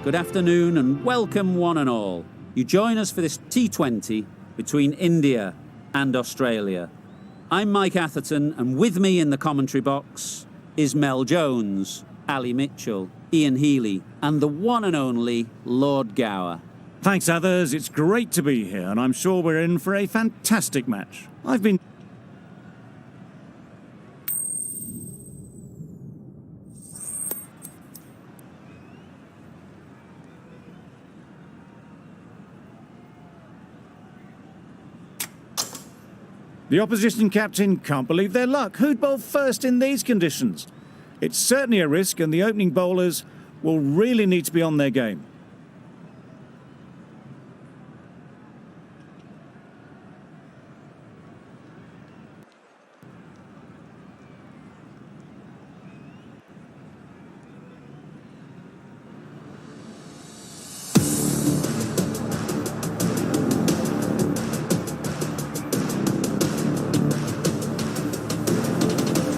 Good afternoon and welcome one and all. You join us for this T20 between India and Australia. I'm Mike Atherton, and with me in the commentary box is Mel Jones, Ali Mitchell, Ian Healy and the one and only Lord Gower. Thanks, others. It's great to be here, and I'm sure we're in for a fantastic match. The opposition captain can't believe their luck. Who'd bowl first in these conditions? It's certainly a risk, and the opening bowlers will really need to be on their game.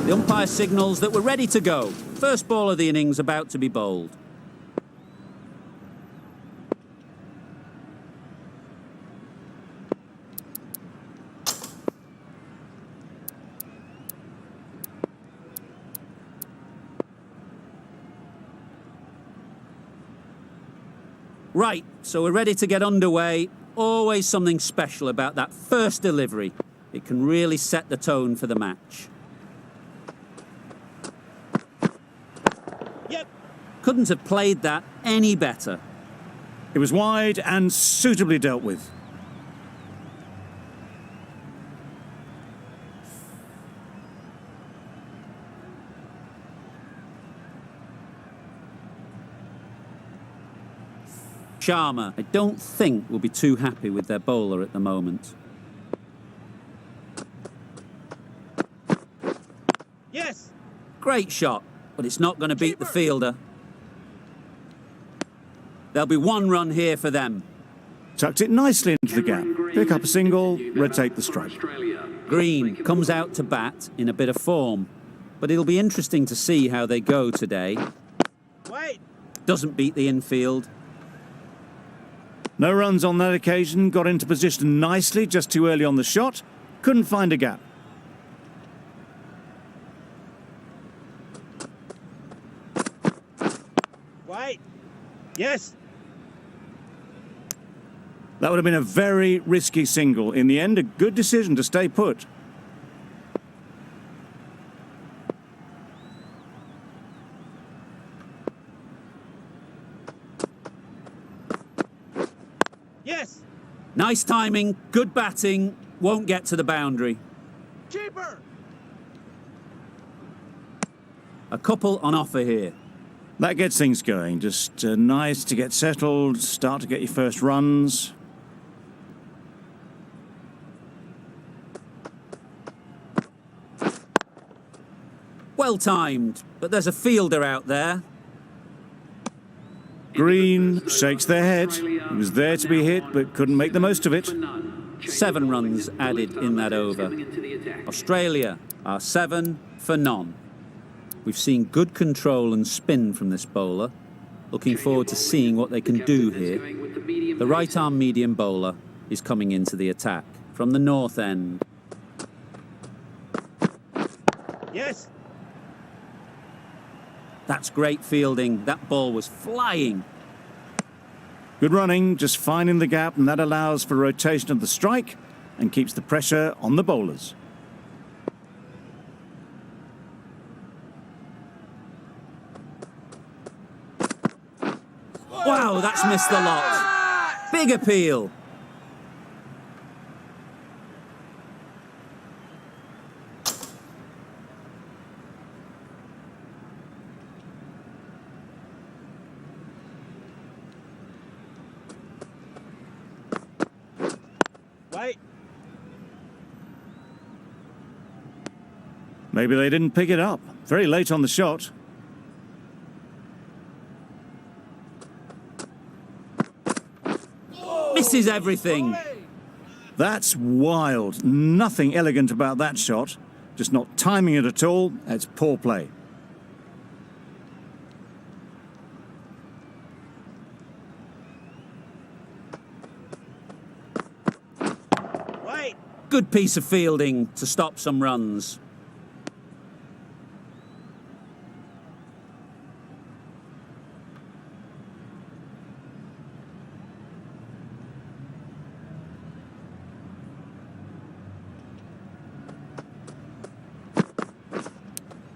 The umpire signals that we're ready to go. First ball of the innings about to be bowled. Right, so we're ready to get underway. Always something special about that first delivery. It can really set the tone for the match. Couldn't have played that any better. It was wide and suitably dealt with. Sharma, I don't think will be too happy with their bowler at the moment. Yes! Great shot, but it's not going to beat the fielder. There'll be one run here for them. Tucked it nicely into the gap. Pick up a single, rotate the strike. Green comes out to bat in a bit of form, but it'll be interesting to see how they go today. Wait! Doesn't beat the infield. No runs on that occasion, got into position nicely, just too early on the shot. Couldn't find a gap. Wait! Yes! That would have been a very risky single. In the end, a good decision to stay put. Yes! Nice timing, good batting, won't get to the boundary. Keeper! A couple on offer here. That gets things going. Just nice to get settled, start to get your first runs. Well timed, but there's a fielder out there. Green shakes their head. He was there to be hit, but couldn't make the most of it. 7 runs added in that over. Australia are 7 for none. We've seen good control and spin from this bowler. Looking forward to seeing what they can do here. The right-arm medium bowler is coming into the attack from the north end. Yes! That's great fielding. That ball was flying. Good running, just finding the gap, and that allows for rotation of the strike and keeps the pressure on the bowlers. Wow, that's missed the lot. Big appeal. Wait! Maybe they didn't pick it up. Very late on the shot. Misses everything. That's wild. Nothing elegant about that shot. Just not timing it at all. It's poor play. Good piece of fielding to stop some runs.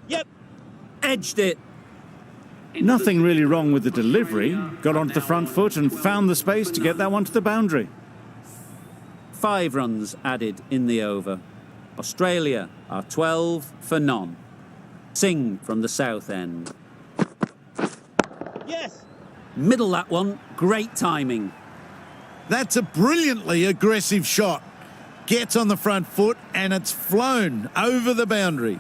Yep. Edged it. Nothing really wrong with the delivery. Got onto the front foot and found the space to get that one to the boundary. 5 runs added in the over. Australia are 12 for none. Singh from the south end. Yes. Middle that one. Great timing. That's a brilliantly aggressive shot. Gets on the front foot and it's flown over the boundary.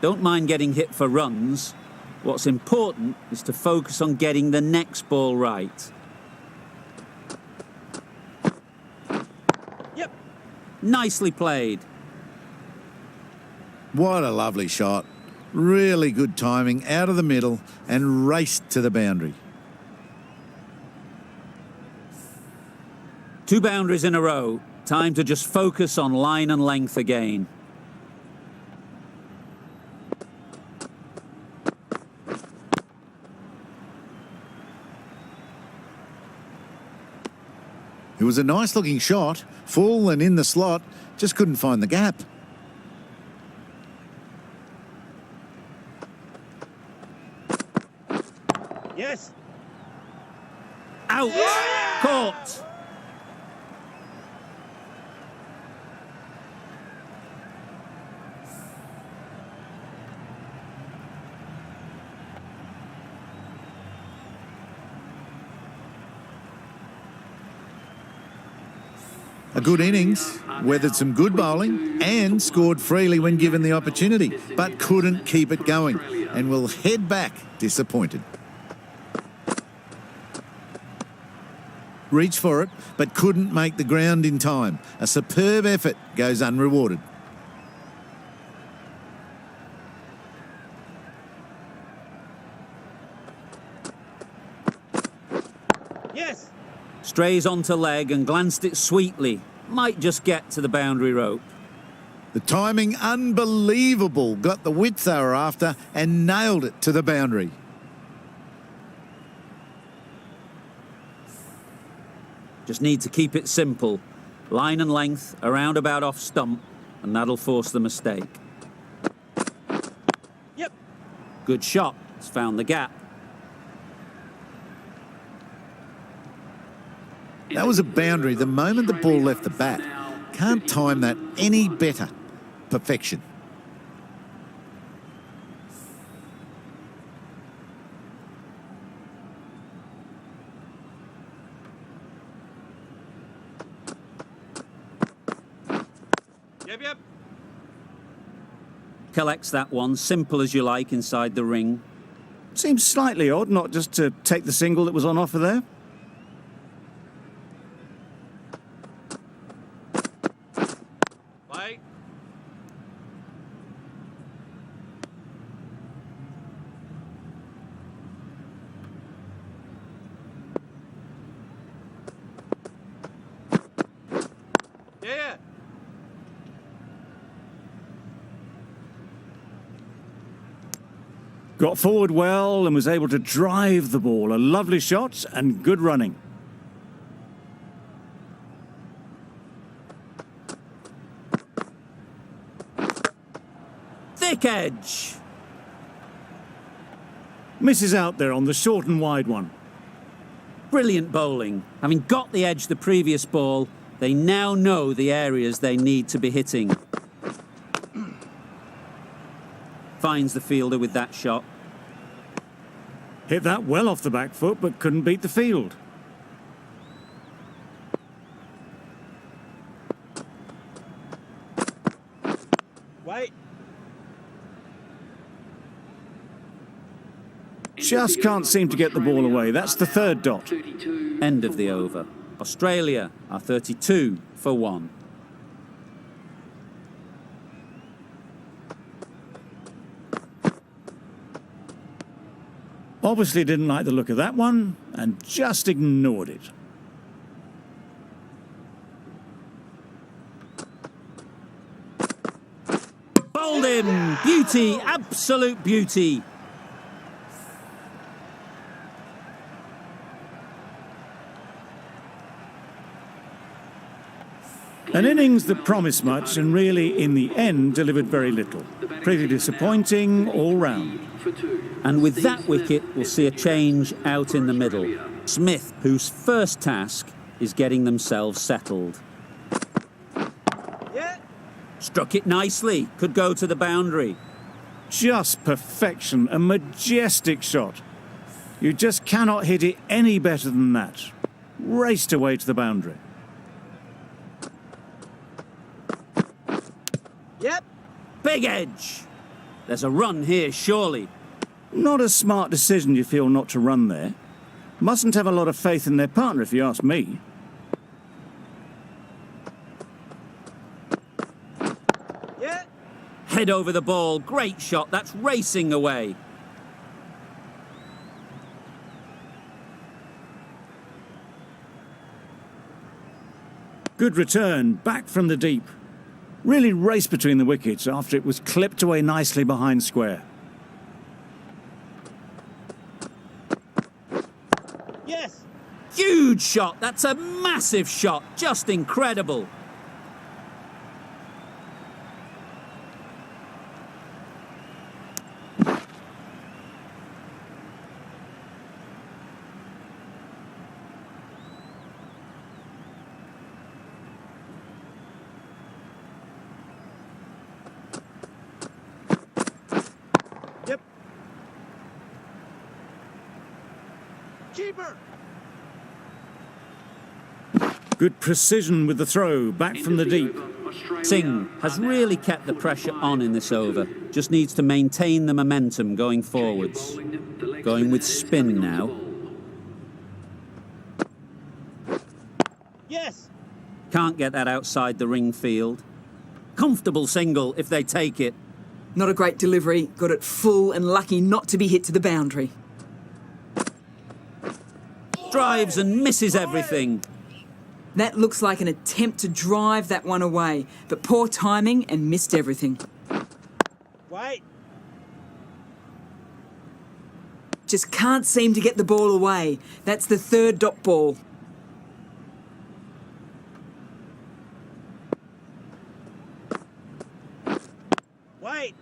Don't mind getting hit for runs. What's important is to focus on getting the next ball right. Yep. Nicely played. What a lovely shot. Really good timing out of the middle and raced to the boundary. 2 boundaries in a row. Time to just focus on line and length again. It was a nice looking shot, full and in the slot, just couldn't find the gap. Yes. Out! Yeah! Caught! A good innings, weathered some good bowling and scored freely when given the opportunity, but couldn't keep it going and will head back disappointed. Reached for it, but couldn't make the ground in time. A superb effort goes unrewarded. Yes. Strays onto leg and glanced it sweetly. Might just get to the boundary rope. The timing unbelievable, got the width they were after and nailed it to the boundary. Just need to keep it simple. Line and length, around about off stump, and that'll force the mistake. Yep. Good shot. It's found the gap. That was a boundary the moment the ball left the bat. Can't time that any better. Perfection. Yep. Collects that one, simple as you like, inside the ring. Seems slightly odd not just to take the single that was on offer there. Bye. Yeah. Got forward well and was able to drive the ball. A lovely shot and good running. Thick edge. Misses out there on the short and wide one. Brilliant bowling. Having got the edge the previous ball, they now know the areas they need to be hitting. Finds the fielder with that shot. Hit that well off the back foot, but couldn't beat the field. Wait. Just can't seem to get the ball away. That's the third dot. End of the over. Australia are 32 for 1. Obviously didn't like the look of that one and just ignored it. Bowled him! Beauty, absolute beauty. An innings that promised much and really, in the end, delivered very little. Pretty disappointing all round. And with that wicket, we'll see a change out in the middle. Smith, whose first task is getting themselves settled. Yeah. Struck it nicely, could go to the boundary. Just perfection, a majestic shot. You just cannot hit it any better than that. Raced away to the boundary. Yep. Big edge! There's a run here, surely. Not a smart decision, you feel, not to run there. Mustn't have a lot of faith in their partner, if you ask me. Yeah. Head over the ball, great shot, that's racing away. Good return, back from the deep. Really raced between the wickets after it was clipped away nicely behind square. Yes. Huge shot, that's a massive shot, just incredible. Yep. Keeper. Good precision with the throw, back from the deep. Singh has really kept the pressure on in this over. Just needs to maintain the momentum going forwards. Going with spin now. Yes. Can't get that outside the ring field. Comfortable single if they take it. Not a great delivery, got it full and lucky not to be hit to the boundary. Drives and misses everything. That looks like an attempt to drive that one away, but poor timing and missed everything. Wait. Just can't seem to get the ball away. That's the third dot ball. Wait.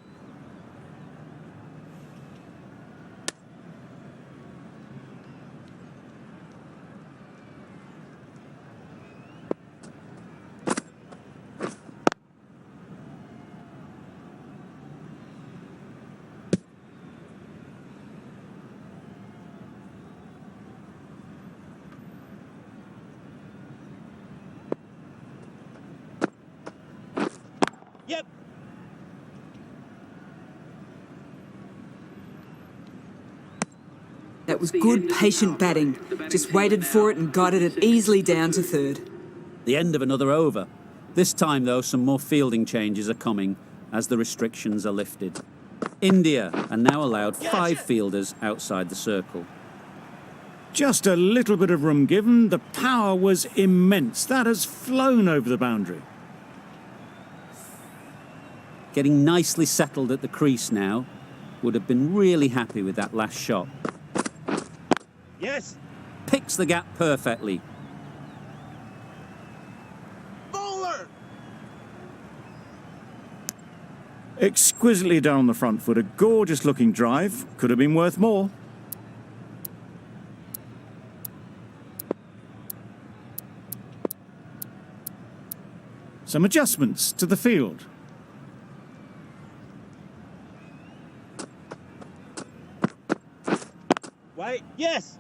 Yep. That was good, patient batting. Just waited for it and guided it easily down to third. The end of another over. This time, though, some more fielding changes are coming as the restrictions are lifted. India are now allowed 5 fielders outside the circle. Just a little bit of room given. The power was immense. That has flown over the boundary. Getting nicely settled at the crease now. Would have been really happy with that last shot. Yes. Picks the gap perfectly. Bowler. Exquisitely done on the front foot. A gorgeous looking drive. Could have been worth more. Some adjustments to the field. Wait. Yes.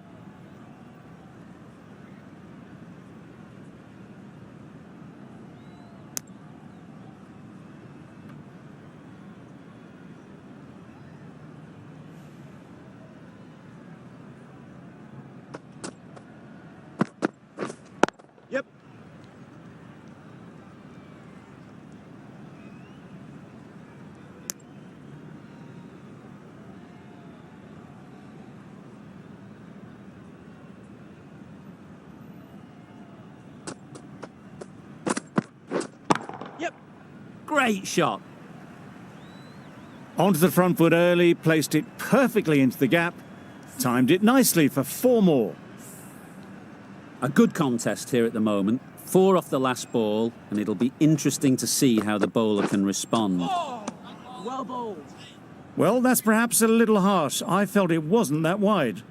Yep. Great shot. Onto the front foot early, placed it perfectly into the gap, timed it nicely for 4 more. A good contest here at the moment. 4 off the last ball, and it'll be interesting to see how the bowler can respond. Well bowled. Well, that's perhaps a little harsh. I felt it wasn't that wide.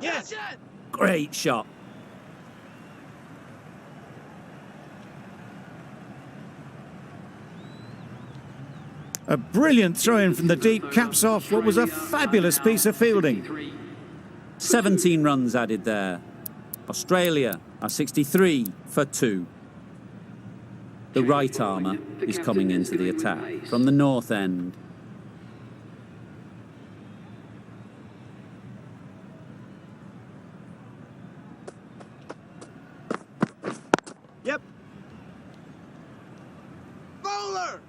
Yes. Great shot. A brilliant throw-in from the deep caps off what was a fabulous piece of fielding. 17 runs added there. Australia are 63 for 2. The right armour is coming into the attack from the north end. Yep. Bowler.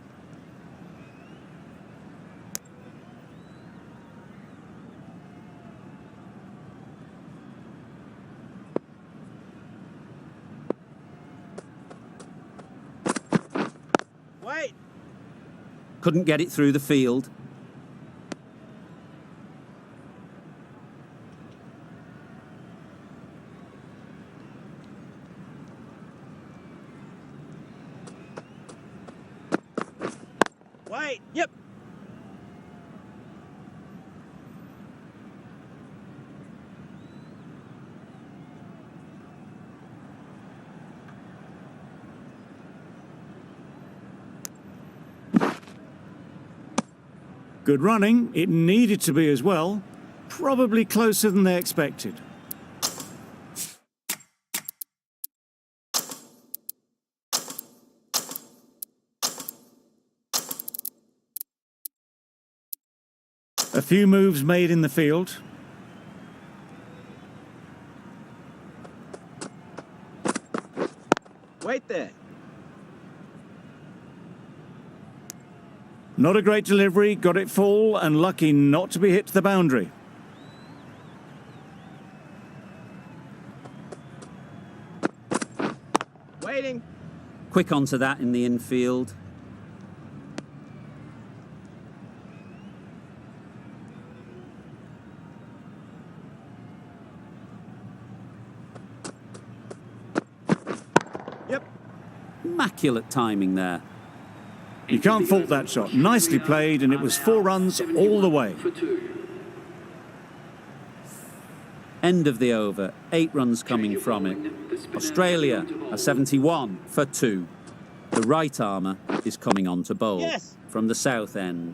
Wait. Couldn't get it through the field. Wait. Yep. Good running. It needed to be as well. Probably closer than they expected. A few moves made in the field. Wait there. Not a great delivery, got it full and lucky not to be hit to the boundary. Waiting. Quick onto that in the infield. Yep. Immaculate timing there. You can't fault that shot. Nicely played, and it was 4 runs all the way. End of the over. 8 runs coming from it. Australia are 71 for 2. The right armour is coming on to bowl Yes. from the south end.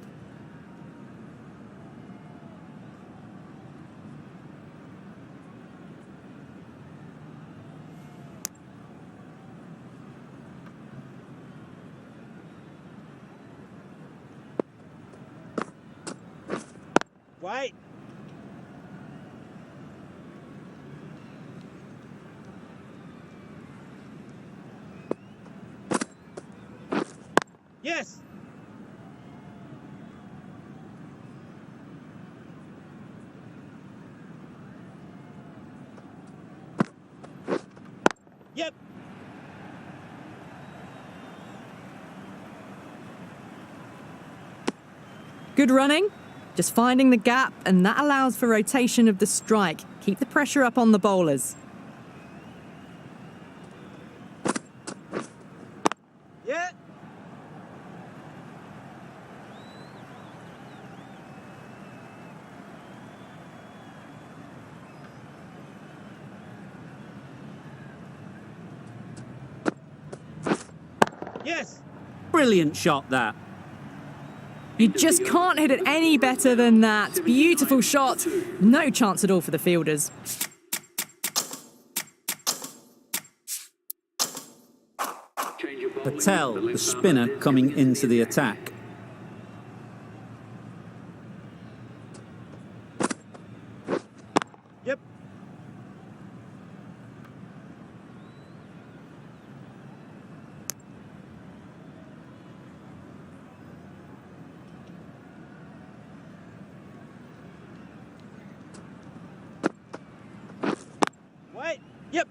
Wait. Yes. Yep. Good running. Just finding the gap, and that allows for rotation of the strike. Keep the pressure up on the bowlers. Yeah. Yes. Brilliant shot that. You just can't hit it any better than that. Beautiful shot. No chance at all for the fielders. Patel, the spinner, coming into the attack. Yep. Wait. Yep.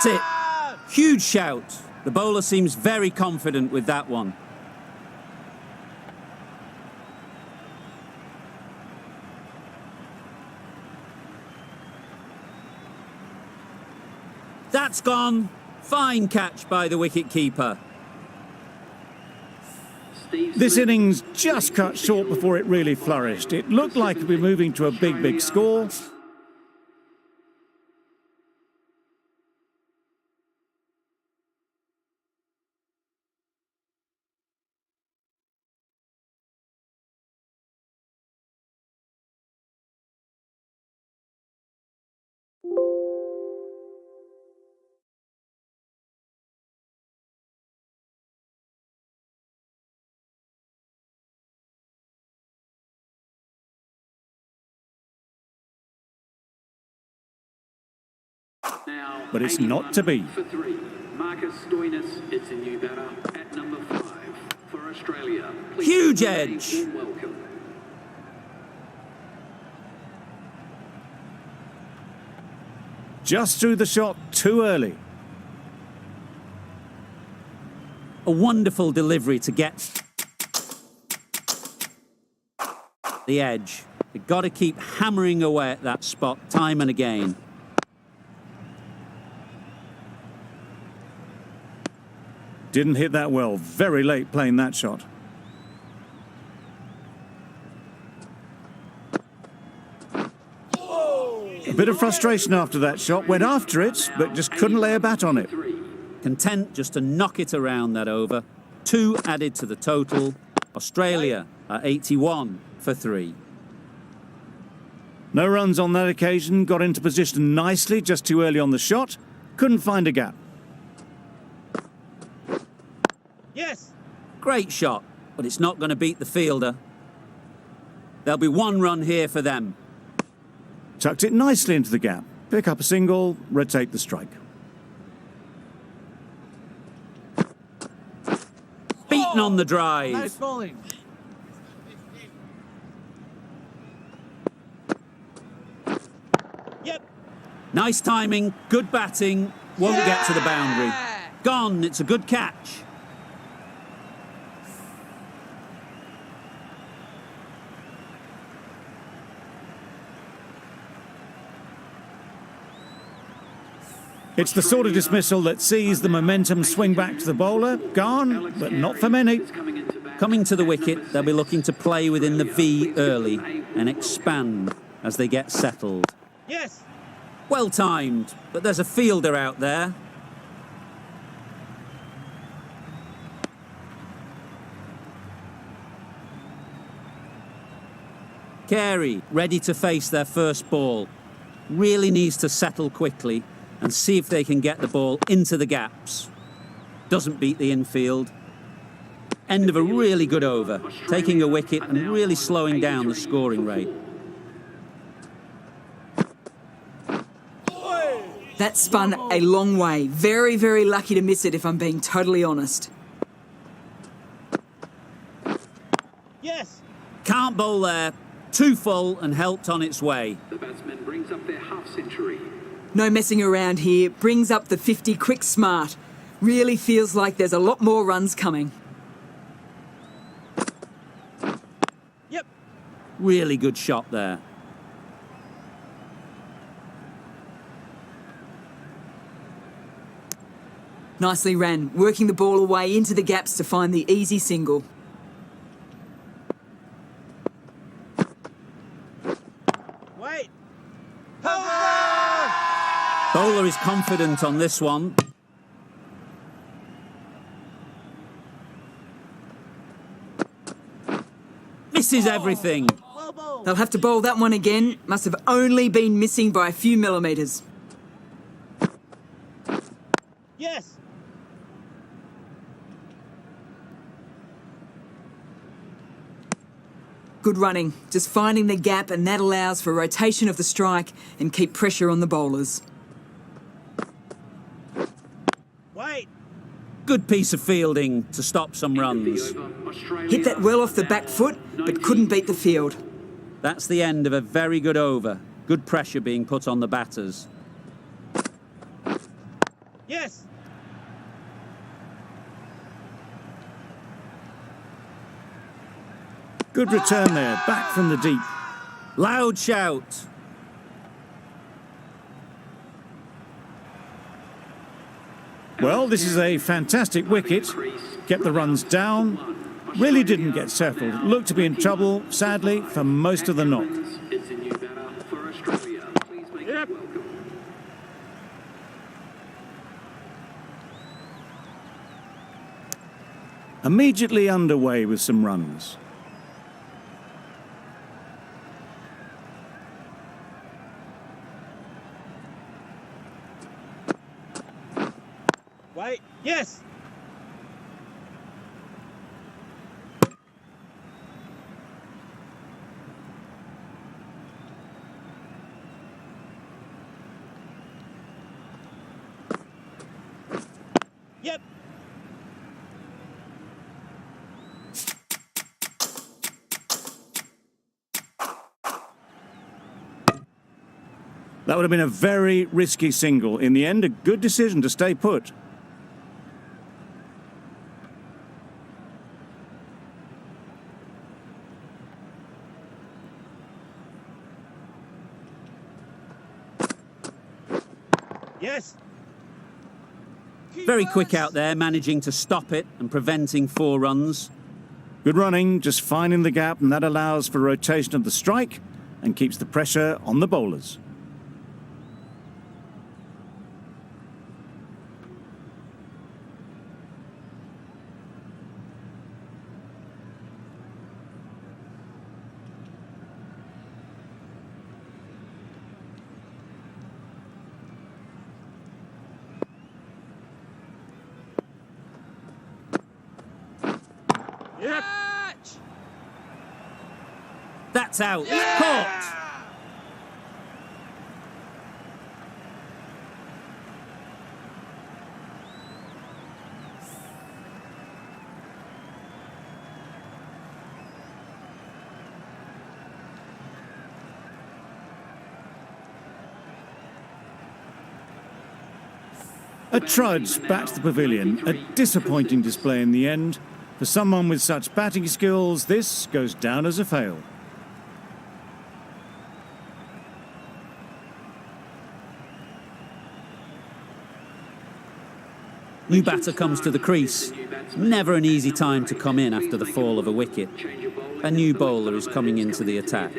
That's it. Huge shout. The bowler seems very confident with that one. That's gone. Fine catch by the wicket-keeper. This innings just cut short before it really flourished. It looked like it'd be moving to a big score. But it's not to be. For 3, Marcus Stoinis, it's a new batter at number 5 for Australia. Please Huge edge. welcome. Just threw the shot too early. A wonderful delivery to get the edge. They've got to keep hammering away at that spot time and again. Didn't hit that well. Very late playing that shot. A bit of frustration after that shot. Went after it, but just couldn't lay a bat on it. Content just to knock it around that over. 2 added to the total. Australia are 81 for 3. No runs on that occasion. Got into position nicely, just too early on the shot. Couldn't find a gap. Yes. Great shot, but it's not going to beat the fielder. There'll be 1 run here for them. Tucked it nicely into the gap. Pick up a single, rotate the strike. Beaten on the drive. Nice bowling. Yep. Nice timing, good batting. Won't get to the boundary. Gone, it's a good catch. It's the sort of dismissal that sees the momentum swing back to the bowler. Gone, but not for many. Coming to the wicket, they'll be looking to play within the V early and expand as they get settled. Yes. Well timed, but there's a fielder out there. Carey, ready to face their first ball. Really needs to settle quickly and see if they can get the ball into the gaps. Doesn't beat the infield. End of a really good over, taking a wicket and really slowing down the scoring rate. That spun a long way. Very, very lucky to miss it, if I'm being totally honest. Yes. Can't bowl there. Too full and helped on its way. The batsman brings up their half-century. No messing around here. Brings up the 50 quick smart. Really feels like there's a lot more runs coming. Yep. Really good shot there. Nicely ran, working the ball away into the gaps to find the easy single. Wait. Bowler is confident on this one. Misses everything. Well bowled. They'll have to bowl that one again. Must have only been missing by a few millimetres. Yes. Good running, just finding the gap, and that allows for rotation of the strike and keep pressure on the bowlers. Wait. Good piece of fielding to stop some runs. Hit that well off the back foot, but couldn't beat the field. That's the end of a very good over. Good pressure being put on the batters. Yes. Good return there, back from the deep. Loud shout. Well, this is a fantastic wicket. Kept the runs down. Really didn't get settled. Looked to be in trouble, sadly, for most of the knock. It's a new batter for Australia. Please make it welcome. Immediately underway with some runs. Wait. Yes. Yep. That would have been a very risky single. In the end, a good decision to stay put. Yes. Very quick out there, managing to stop it and preventing 4 runs. Good running, just finding the gap, and that allows for rotation of the strike and keeps the pressure on the bowlers. Yep. That's out. Caught. A trudge back to the pavilion. A disappointing display in the end. For someone with such batting skills, this goes down as a fail. New batter comes to the crease. Never an easy time to come in after the fall of a wicket. A new bowler is coming into the attack.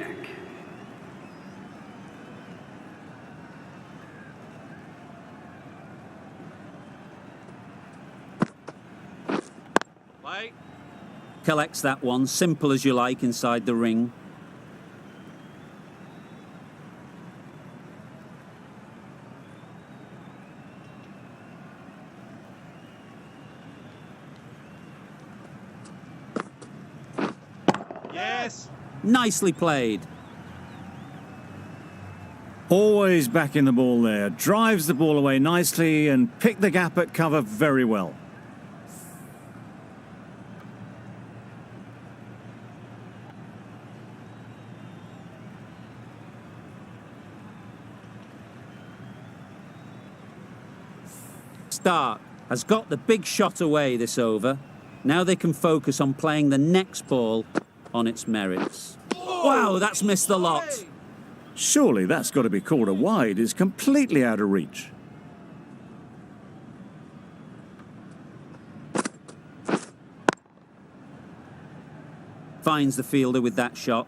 Wait. Collects that one, simple as you like, inside the ring. Yes. Nicely played. Always back in the ball there. Drives the ball away nicely and picked the gap at cover very well. Stark has got the big shot away this over. Now they can focus on playing the next ball on its merits. Wow, that's missed the lot. Surely that's got to be called a wide. It's completely out of reach. Finds the fielder with that shot.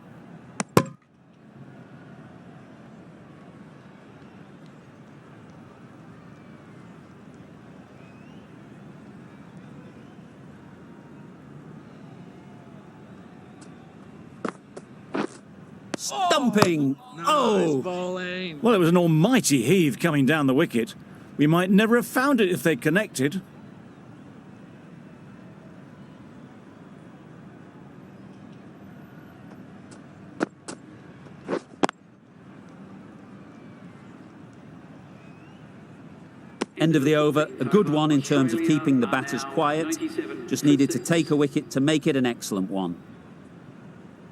Stumping! Oh! Bowling. Well, it was an almighty heave coming down the wicket. We might never have found it if they'd connected. End of the over, a good one in terms of keeping the batters quiet. Just needed to take a wicket to make it an excellent one.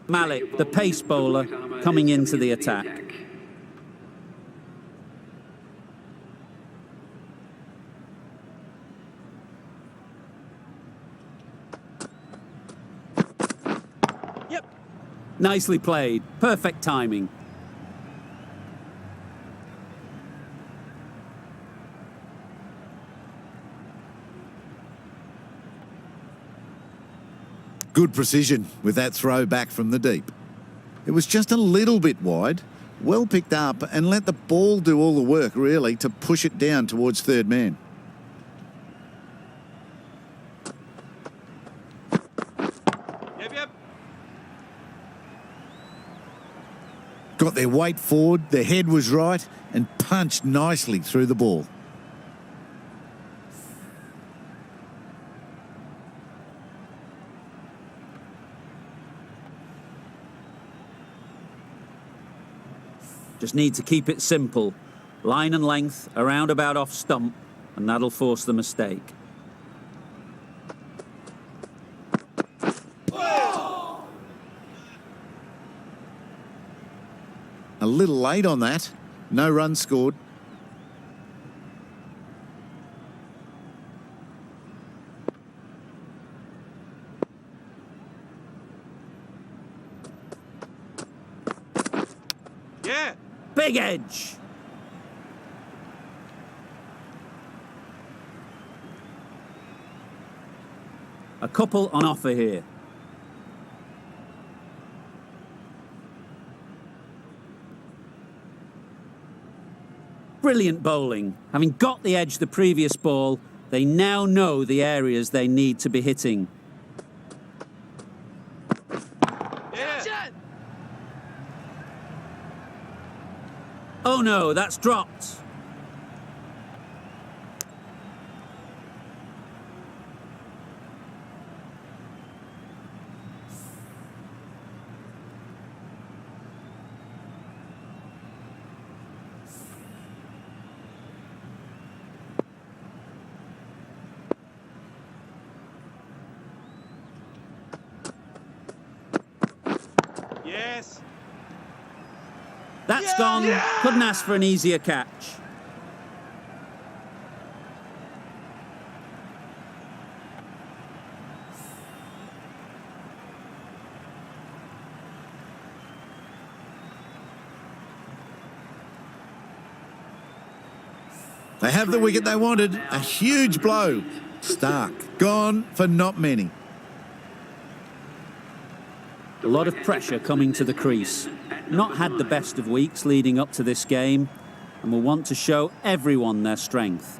Malik, the pace bowler, coming into the attack. Nicely played. Perfect timing. Good precision with that throw back from the deep. It was just a little bit wide. Well picked up and let the ball do all the work, really, to push it down towards third man. Yep, yep. Got their weight forward, their head was right, and punched nicely through the ball. Just need to keep it simple. Line and length, around about off stump, and that'll force the mistake. A little late on that. No runs scored. Yeah. Big edge! A couple on offer here. Brilliant bowling. Having got the edge the previous ball, they now know the areas they need to be hitting. Yeah. Oh no, that's dropped. Yes. That's gone. Couldn't ask for an easier catch. They have the wicket they wanted. A huge blow. Stark. Gone for not many. A lot of pressure coming to the crease. Not had the best of weeks leading up to this game, and will want to show everyone their strength.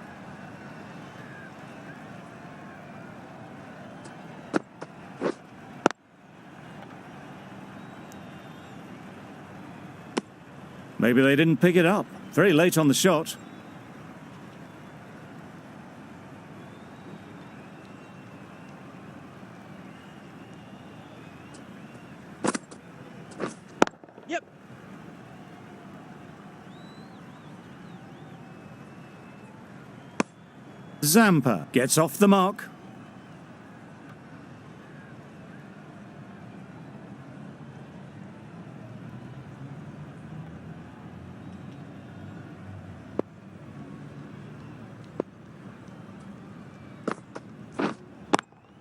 Maybe they didn't pick it up. Very late on the shot. Yep. Zampa gets off the mark.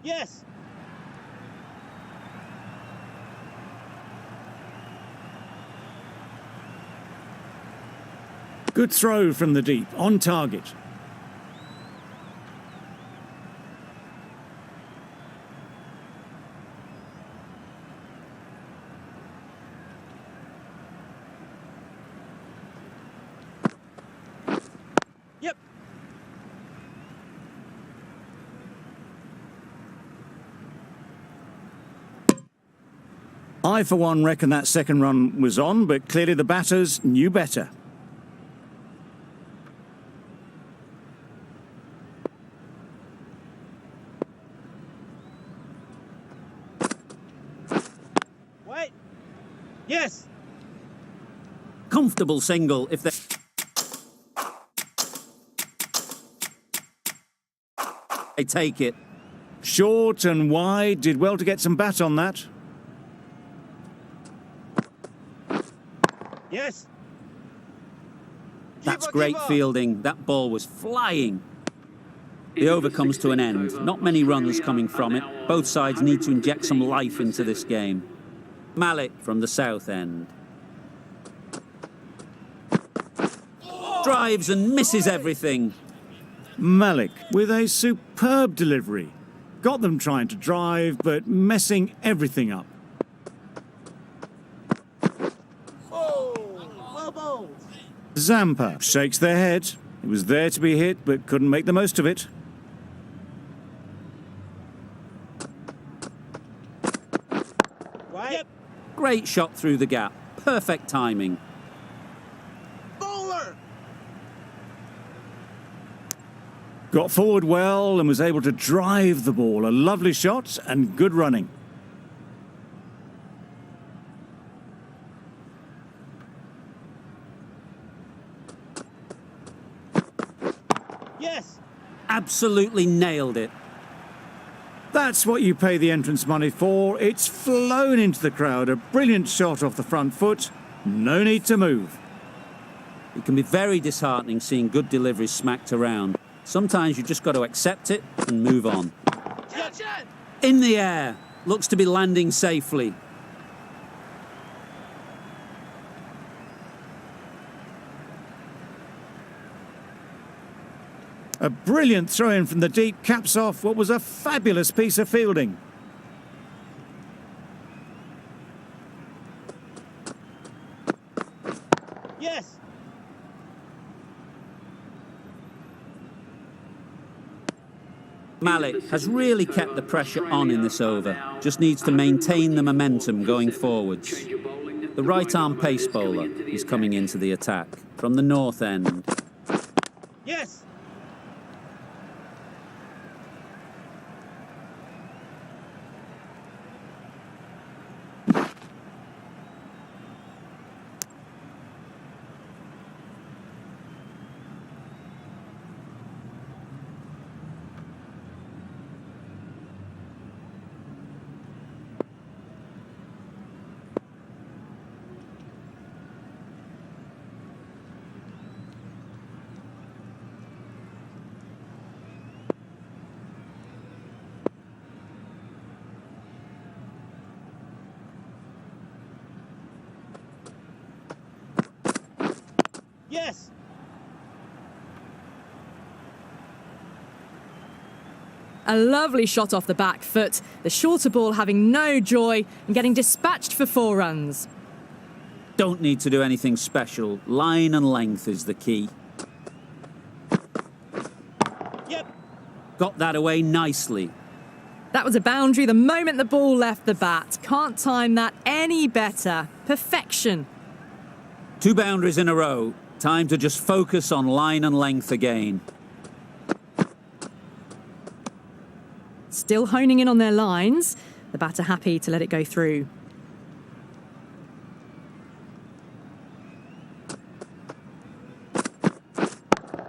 Yes. Good throw from the deep, on target. Yep. I, for one, reckon that second run was on, but clearly the batters knew better. Wait. Yes. Comfortable single if they... They take it. Short and wide, did well to get some bat on that. Yes. That's Keeper, great keeper. fielding. That ball was flying. The over comes to an end. Not many runs coming from it. Both sides need to inject some life into this game. Malik from the south end. Drives and misses everything. Malik with a superb delivery. Got them trying to drive, but messing everything up. Well bowled. Zampa shakes their head. It was there to be hit, but couldn't make the most of it. Right. Yep. Great shot through the gap. Perfect timing. Bowler. Got forward well and was able to drive the ball. A lovely shot and good running. Yes. Absolutely nailed it. That's what you pay the entrance money for. It's flown into the crowd. A brilliant shot off the front foot. No need to move. It can be very disheartening seeing good deliveries smacked around. Sometimes you just got to accept it and move on. In the air. Looks to be landing safely. A brilliant throw-in from the deep caps off what was a fabulous piece of fielding. Yes. Malik has really kept the pressure on in this over. Just needs to maintain the momentum going forwards. The right-arm pace bowler is coming into the attack from the north end. Yes. Yes. A lovely shot off the back foot, the shorter ball having no joy and getting dispatched for 4 runs. Don't need to do anything special. Line and length is the key. Yep. Got that away nicely. That was a boundary the moment the ball left the bat. Can't time that any better. Perfection. 2 boundaries in a row. Time to just focus on line and length again. Still honing in on their lines. The batter happy to let it go through.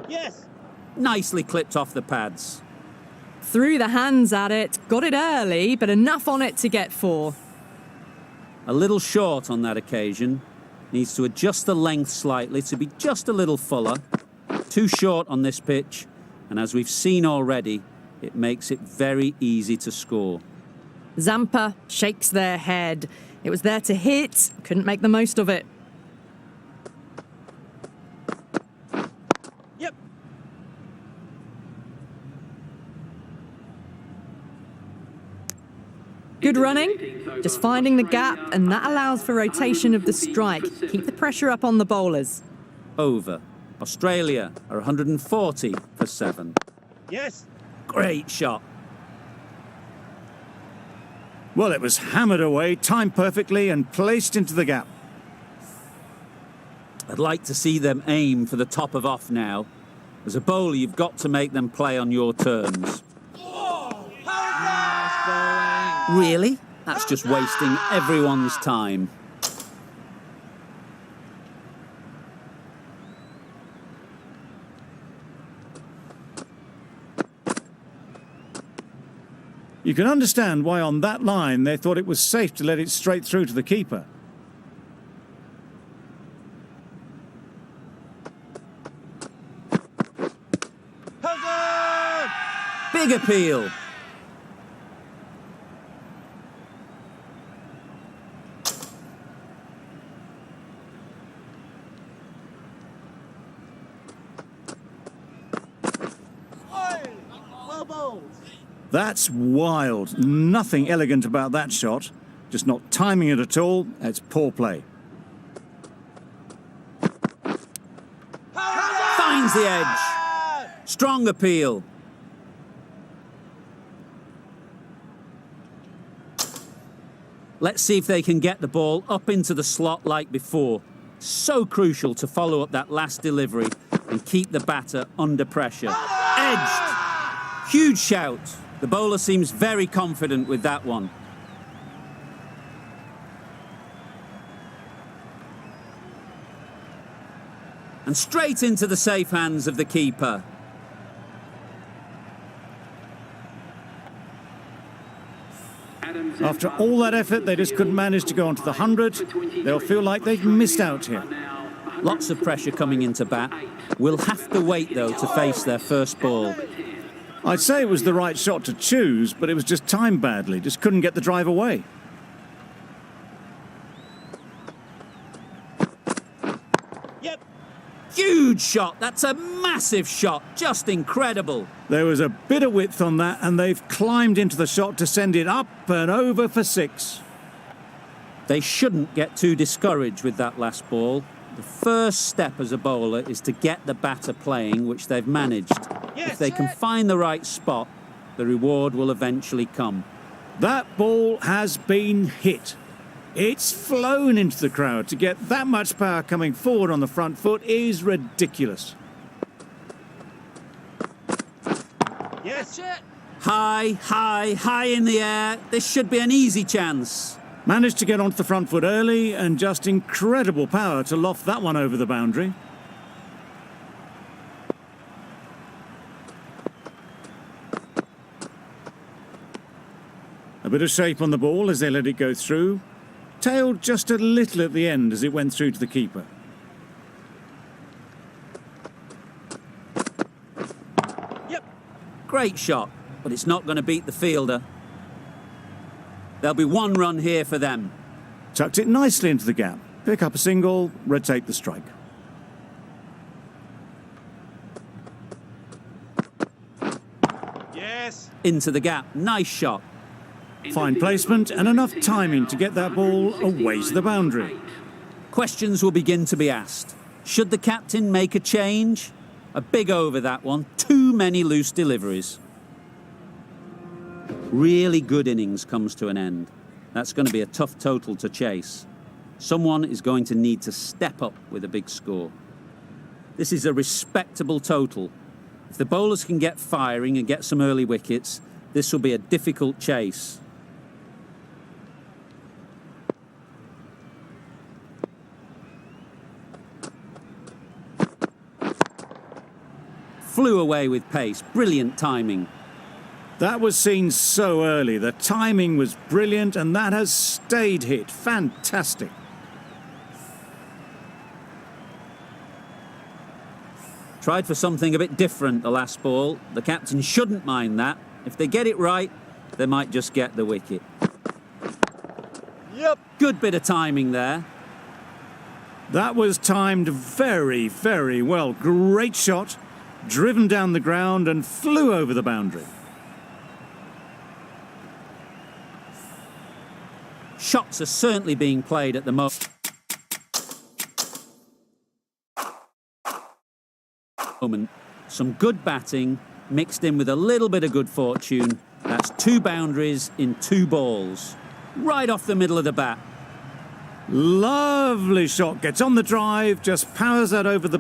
Yes. Nicely clipped off the pads. Threw the hands at it, got it early, but enough on it to get 4. A little short on that occasion. Needs to adjust the length slightly to be just a little fuller. Too short on this pitch, and as we've seen already, it makes it very easy to score. Zampa shakes their head. It was there to hit, couldn't make the most of it. Yep. Good running, just finding the gap, and that allows for rotation of the strike. Keep the pressure up on the bowlers. Over. Australia are 140 for 7. Yes. Great shot. Well, it was hammered away, timed perfectly and placed into the gap. I'd like to see them aim for the top of off now. As a bowler, you've got to make them play on your terms. Really? That's just wasting everyone's time. You can understand why on that line they thought it was safe to let it straight through to the keeper. Big appeal. That's wild. Nothing elegant about that shot. Just not timing it at all. It's poor play. Finds the edge. Strong appeal. Let's see if they can get the ball up into the slot like before. So crucial to follow up that last delivery and keep the batter under pressure. Edged. Huge shout. The bowler seems very confident with that one. And straight into the safe hands of the keeper. After all that effort, they just couldn't manage to go onto the 100. They'll feel like they've missed out here. Lots of pressure coming into bat. We'll have to wait, though, to face their first ball. I'd say it was the right shot to choose, but it was just timed badly. Just couldn't get the drive away. Yep. Huge shot. That's a massive shot. Just incredible. There was a bit of width on that, and they've climbed into the shot to send it up and over for 6. They shouldn't get too discouraged with that last ball. The first step as a bowler is to get the batter playing, which they've managed. If they can find the right spot, the reward will eventually come. That ball has been hit. It's flown into the crowd. To get that much power coming forward on the front foot is ridiculous. Yes. High, high, high in the air. This should be an easy chance. Managed to get onto the front foot early, and just incredible power to loft that one over the boundary. A bit of shape on the ball as they let it go through. Tailed just a little at the end as it went through to the keeper. Yep. Great shot, but it's not going to beat the fielder. There'll be 1 run here for them. Tucked it nicely into the gap. Pick up a single, rotate the strike. Yes. Into the gap. Nice shot. Fine placement and enough timing to get that ball away to the boundary. Questions will begin to be asked. Should the captain make a change? A big over that one. Too many loose deliveries. Really good innings comes to an end. That's going to be a tough total to chase. Someone is going to need to step up with a big score. This is a respectable total. If the bowlers can get firing and get some early wickets, this will be a difficult chase. Flew away with pace. Brilliant timing. That was seen so early. The timing was brilliant, and that has stayed hit. Fantastic. Tried for something a bit different the last ball. The captain shouldn't mind that. If they get it right, they might just get the wicket. Yep. Good bit of timing there. That was timed very, very well. Great shot. Driven down the ground and flew over the boundary. Shots are certainly being played at the moment. Some good batting mixed in with a little bit of good fortune. That's 2 boundaries in 2 balls. Right off the middle of the bat. Lovely shot. Gets on the drive, just powers that over the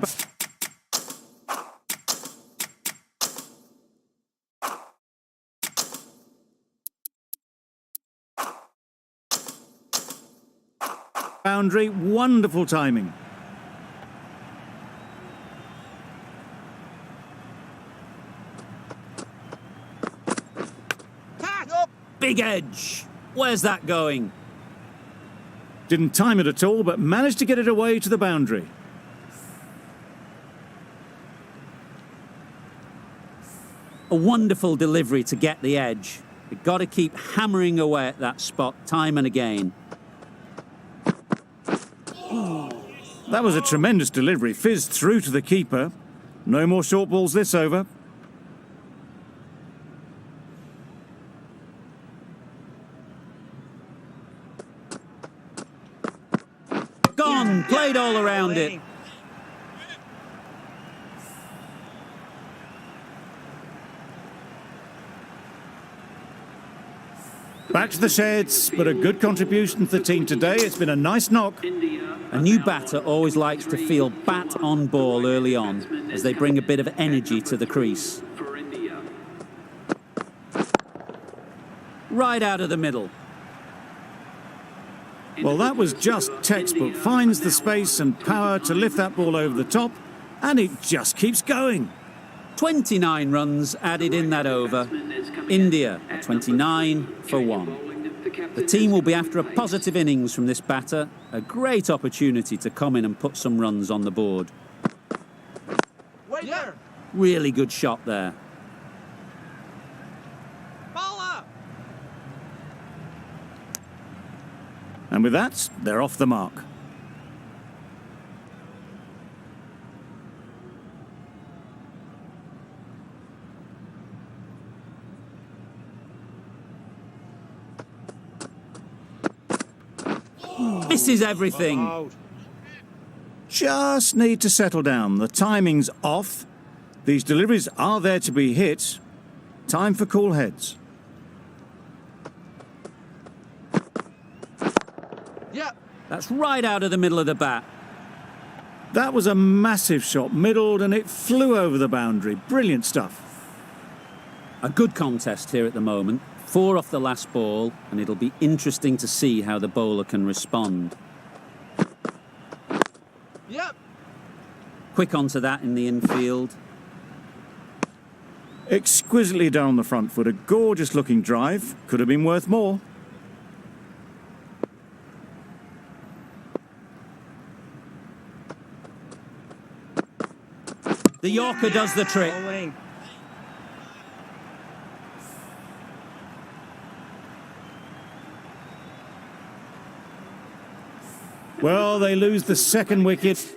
boundary. Wonderful timing. Big edge. Where's that going? Didn't time it at all, but managed to get it away to the boundary. A wonderful delivery to get the edge. You've got to keep hammering away at that spot time and again. That was a tremendous delivery. Fizzed through to the keeper. No more short balls this over. on, played all around it. Back to the sheds, but a good contribution to the team today. It's been a nice knock. India. A new batter always likes to feel bat on ball early on, as they bring a bit of energy to the crease. For India. Right out of the middle. Well, that was just textbook. Finds the space and power to lift that ball over the top, and it just keeps going. 29 runs added in that over. India at 29 for 1. The team will be after a positive innings from this batter. A great opportunity to come in and put some runs on the board. Wait there. Really good shot there. Bowler. And with that, they're off the mark. Misses everything. Out. Just need to settle down. The timing's off. These deliveries are there to be hit. Time for cool heads. Yep. That's right out of the middle of the bat. That was a massive shot, middled, and it flew over the boundary. Brilliant stuff. A good contest here at the moment. 4 off the last ball, and it'll be interesting to see how the bowler can respond. Yep. Quick onto that in the infield. Exquisitely done on the front foot. A gorgeous looking drive. Could have been worth more. The Yorker does the trick. Bowling. Well, they lose the second wicket.